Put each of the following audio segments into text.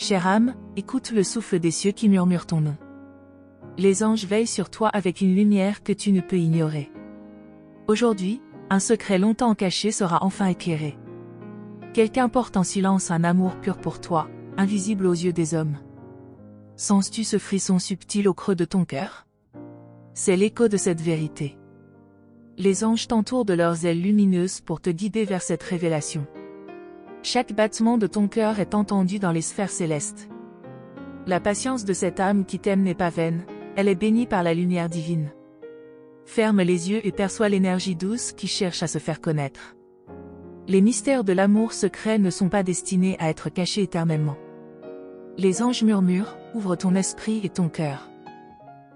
Chère âme, écoute le souffle des cieux qui murmure ton nom. Les anges veillent sur toi avec une lumière que tu ne peux ignorer. Aujourd'hui, un secret longtemps caché sera enfin éclairé. Quelqu'un porte en silence un amour pur pour toi, invisible aux yeux des hommes. Sens-tu ce frisson subtil au creux de ton cœur? C'est l'écho de cette vérité. Les anges t'entourent de leurs ailes lumineuses pour te guider vers cette révélation. Chaque battement de ton cœur est entendu dans les sphères célestes. La patience de cette âme qui t'aime n'est pas vaine, elle est bénie par la lumière divine. Ferme les yeux et perçois l'énergie douce qui cherche à se faire connaître. Les mystères de l'amour secret ne sont pas destinés à être cachés éternellement. Les anges murmurent, ouvre ton esprit et ton cœur.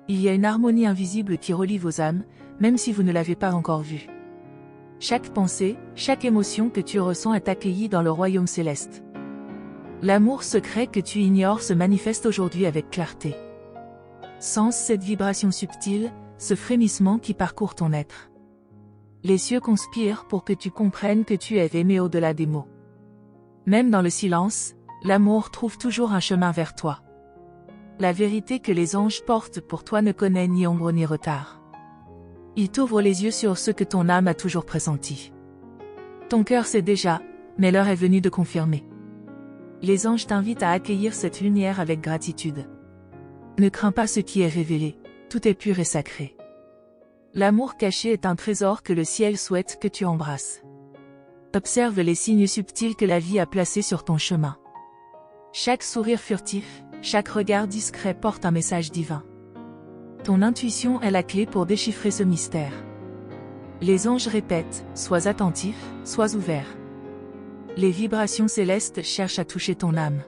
Il y a une harmonie invisible qui relie vos âmes, même si vous ne l'avez pas encore vue. Chaque pensée, chaque émotion que tu ressens est accueillie dans le royaume céleste. L'amour secret que tu ignores se manifeste aujourd'hui avec clarté. Sens cette vibration subtile, ce frémissement qui parcourt ton être. Les cieux conspirent pour que tu comprennes que tu es aimé au-delà des mots. Même dans le silence, l'amour trouve toujours un chemin vers toi. La vérité que les anges portent pour toi ne connaît ni ombre ni retard. Ils t'ouvrent les yeux sur ce que ton âme a toujours pressenti. Ton cœur sait déjà, mais l'heure est venue de confirmer. Les anges t'invitent à accueillir cette lumière avec gratitude. Ne crains pas ce qui est révélé, tout est pur et sacré. L'amour caché est un trésor que le ciel souhaite que tu embrasses. Observe les signes subtils que la vie a placés sur ton chemin. Chaque sourire furtif, chaque regard discret porte un message divin. Ton intuition est la clé pour déchiffrer ce mystère. Les anges répètent, sois attentif, sois ouvert. Les vibrations célestes cherchent à toucher ton âme.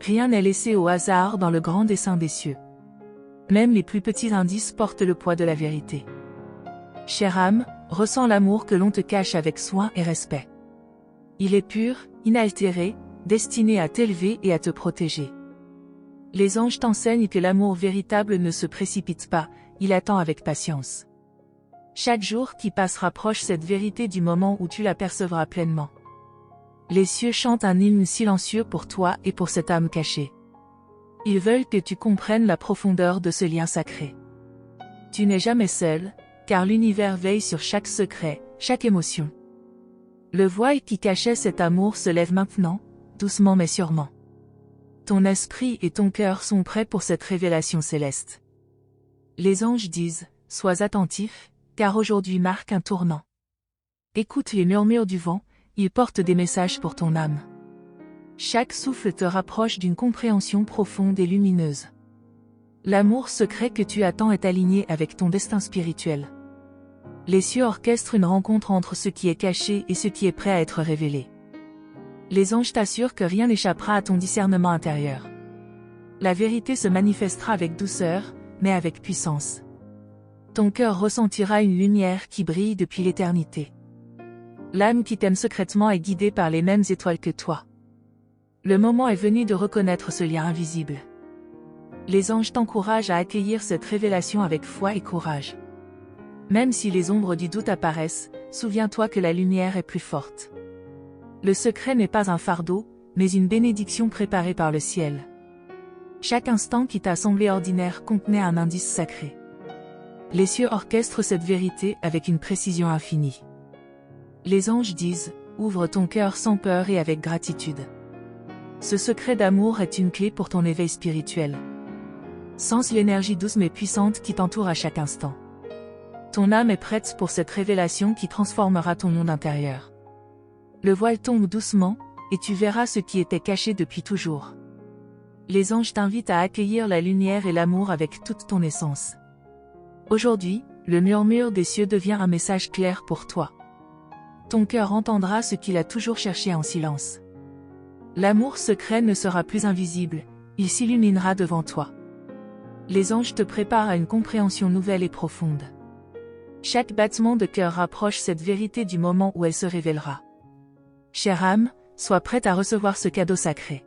Rien n'est laissé au hasard dans le grand dessein des cieux. Même les plus petits indices portent le poids de la vérité. Chère âme, ressens l'amour que l'on te cache avec soin et respect. Il est pur, inaltéré, destiné à t'élever et à te protéger. Les anges t'enseignent que l'amour véritable ne se précipite pas, il attend avec patience. Chaque jour qui passe rapproche cette vérité du moment où tu l'apercevras pleinement. Les cieux chantent un hymne silencieux pour toi et pour cette âme cachée. Ils veulent que tu comprennes la profondeur de ce lien sacré. Tu n'es jamais seul, car l'univers veille sur chaque secret, chaque émotion. Le voile qui cachait cet amour se lève maintenant, doucement mais sûrement. Ton esprit et ton cœur sont prêts pour cette révélation céleste. Les anges disent, sois attentif, car aujourd'hui marque un tournant. Écoute les murmures du vent, ils portent des messages pour ton âme. Chaque souffle te rapproche d'une compréhension profonde et lumineuse. L'amour secret que tu attends est aligné avec ton destin spirituel. Les cieux orchestrent une rencontre entre ce qui est caché et ce qui est prêt à être révélé. Les anges t'assurent que rien n'échappera à ton discernement intérieur. La vérité se manifestera avec douceur, mais avec puissance. Ton cœur ressentira une lumière qui brille depuis l'éternité. L'âme qui t'aime secrètement est guidée par les mêmes étoiles que toi. Le moment est venu de reconnaître ce lien invisible. Les anges t'encouragent à accueillir cette révélation avec foi et courage. Même si les ombres du doute apparaissent, souviens-toi que la lumière est plus forte. Le secret n'est pas un fardeau, mais une bénédiction préparée par le ciel. Chaque instant qui t'a semblé ordinaire contenait un indice sacré. Les cieux orchestrent cette vérité avec une précision infinie. Les anges disent, ouvre ton cœur sans peur et avec gratitude. Ce secret d'amour est une clé pour ton éveil spirituel. Sens l'énergie douce mais puissante qui t'entoure à chaque instant. Ton âme est prête pour cette révélation qui transformera ton monde intérieur. Le voile tombe doucement, et tu verras ce qui était caché depuis toujours. Les anges t'invitent à accueillir la lumière et l'amour avec toute ton essence. Aujourd'hui, le murmure des cieux devient un message clair pour toi. Ton cœur entendra ce qu'il a toujours cherché en silence. L'amour secret ne sera plus invisible, il s'illuminera devant toi. Les anges te préparent à une compréhension nouvelle et profonde. Chaque battement de cœur rapproche cette vérité du moment où elle se révélera. Chère âme, sois prête à recevoir ce cadeau sacré.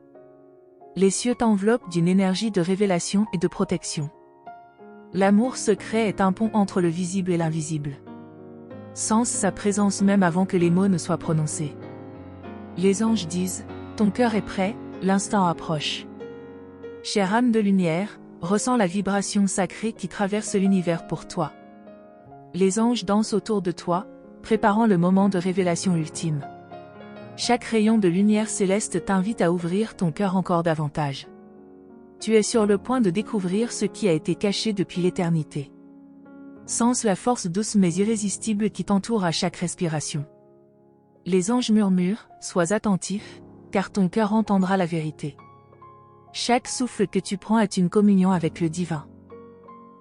Les cieux t'enveloppent d'une énergie de révélation et de protection. L'amour secret est un pont entre le visible et l'invisible. Sens sa présence même avant que les mots ne soient prononcés. Les anges disent, ton cœur est prêt, L'instant approche. Chère âme de lumière, ressens la vibration sacrée qui traverse l'univers pour toi. Les anges dansent autour de toi, préparant le moment de révélation ultime. Chaque rayon de lumière céleste t'invite à ouvrir ton cœur encore davantage. Tu es sur le point de découvrir ce qui a été caché depuis l'éternité. Sens la force douce mais irrésistible qui t'entoure à chaque respiration. Les anges murmurent, sois attentif, car ton cœur entendra la vérité. Chaque souffle que tu prends est une communion avec le divin.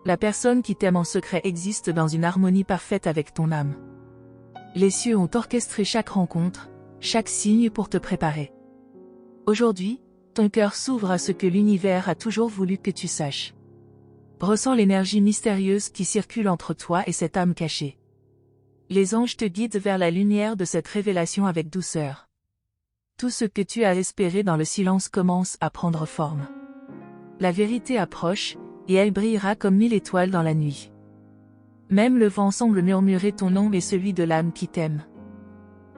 La personne qui t'aime en secret existe dans une harmonie parfaite avec ton âme. Les cieux ont orchestré chaque rencontre, chaque signe pour te préparer. Aujourd'hui, ton cœur s'ouvre à ce que l'univers a toujours voulu que tu saches. Ressens l'énergie mystérieuse qui circule entre toi et cette âme cachée. Les anges te guident vers la lumière de cette révélation avec douceur. Tout ce que tu as espéré dans le silence commence à prendre forme. La vérité approche, et elle brillera comme 1000 étoiles dans la nuit. Même le vent semble murmurer ton nom et celui de l'âme qui t'aime.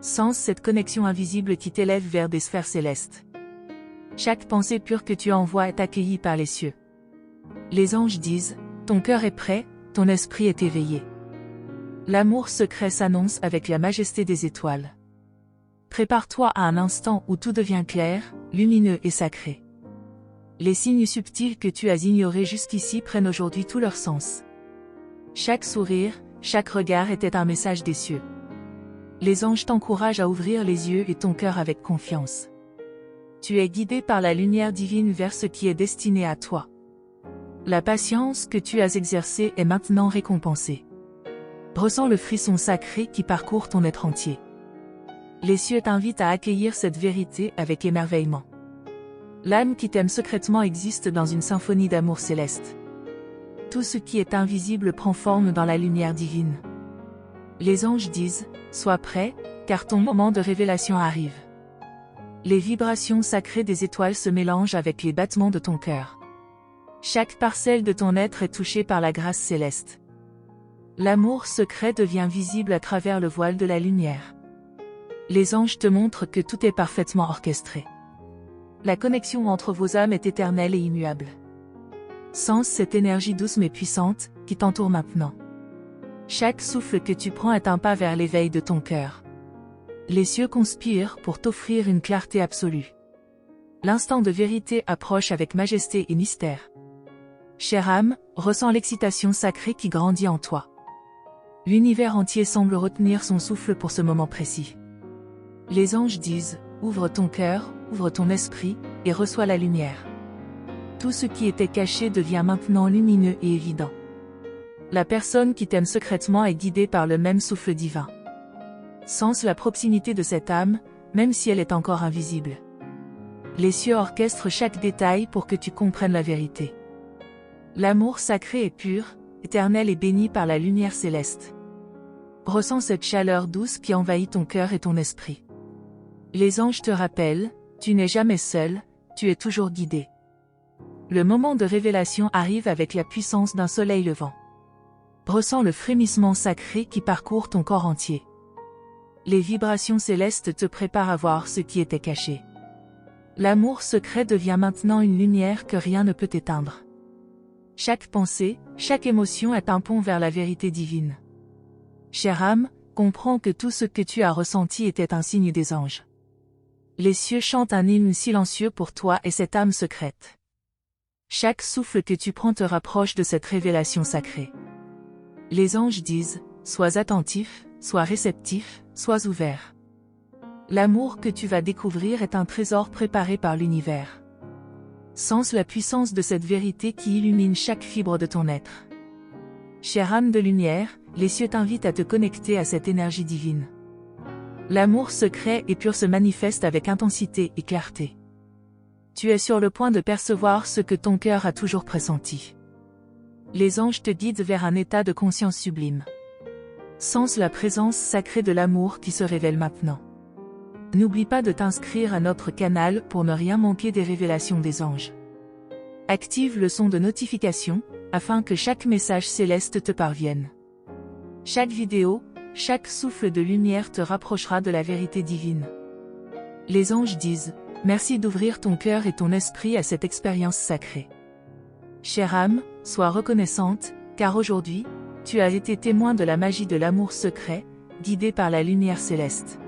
Sens cette connexion invisible qui t'élève vers des sphères célestes. Chaque pensée pure que tu envoies est accueillie par les cieux. Les anges disent, ton cœur est prêt, ton esprit est éveillé. L'amour secret s'annonce avec la majesté des étoiles. Prépare-toi à un instant où tout devient clair, lumineux et sacré. Les signes subtils que tu as ignorés jusqu'ici prennent aujourd'hui tout leur sens. Chaque sourire, chaque regard était un message des cieux. Les anges t'encouragent à ouvrir les yeux et ton cœur avec confiance. Tu es guidé par la lumière divine vers ce qui est destiné à toi. La patience que tu as exercée est maintenant récompensée. Ressens le frisson sacré qui parcourt ton être entier. Les cieux t'invitent à accueillir cette vérité avec émerveillement. L'âme qui t'aime secrètement existe dans une symphonie d'amour céleste. Tout ce qui est invisible prend forme dans la lumière divine. Les anges disent, sois prêt, car ton moment de révélation arrive. Les vibrations sacrées des étoiles se mélangent avec les battements de ton cœur. Chaque parcelle de ton être est touchée par la grâce céleste. L'amour secret devient visible à travers le voile de la lumière. Les anges te montrent que tout est parfaitement orchestré. La connexion entre vos âmes est éternelle et immuable. Sens cette énergie douce mais puissante, qui t'entoure maintenant. Chaque souffle que tu prends est un pas vers l'éveil de ton cœur. Les cieux conspirent pour t'offrir une clarté absolue. L'instant de vérité approche avec majesté et mystère. Chère âme, ressens l'excitation sacrée qui grandit en toi. L'univers entier semble retenir son souffle pour ce moment précis. Les anges disent, ouvre ton cœur, ouvre ton esprit, et reçois la lumière. Tout ce qui était caché devient maintenant lumineux et évident. La personne qui t'aime secrètement est guidée par le même souffle divin. Sens la proximité de cette âme, même si elle est encore invisible. Les cieux orchestrent chaque détail pour que tu comprennes la vérité. L'amour sacré est pur, éternel et béni par la lumière céleste. Ressens cette chaleur douce qui envahit ton cœur et ton esprit. Les anges te rappellent, tu n'es jamais seul, tu es toujours guidé. Le moment de révélation arrive avec la puissance d'un soleil levant. Ressens le frémissement sacré qui parcourt ton corps entier. Les vibrations célestes te préparent à voir ce qui était caché. L'amour secret devient maintenant une lumière que rien ne peut éteindre. Chaque pensée, chaque émotion est un pont vers la vérité divine. Chère âme, comprends que tout ce que tu as ressenti était un signe des anges. Les cieux chantent un hymne silencieux pour toi et cette âme secrète. Chaque souffle que tu prends te rapproche de cette révélation sacrée. Les anges disent, sois attentif, sois réceptif, sois ouvert. L'amour que tu vas découvrir est un trésor préparé par l'univers. Sens la puissance de cette vérité qui illumine chaque fibre de ton être. Chère âme de lumière, les cieux t'invitent à te connecter à cette énergie divine. L'amour secret et pur se manifeste avec intensité et clarté. Tu es sur le point de percevoir ce que ton cœur a toujours pressenti. Les anges te guident vers un état de conscience sublime. Sens la présence sacrée de l'amour qui se révèle maintenant. N'oublie pas de t'inscrire à notre canal pour ne rien manquer des révélations des anges. Active le son de notification, afin que chaque message céleste te parvienne. Chaque vidéo, chaque souffle de lumière te rapprochera de la vérité divine. Les anges disent, Merci d'ouvrir ton cœur et ton esprit à cette expérience sacrée. Chère âme, sois reconnaissante, car aujourd'hui, tu as été témoin de la magie de l'amour secret, guidé par la lumière céleste.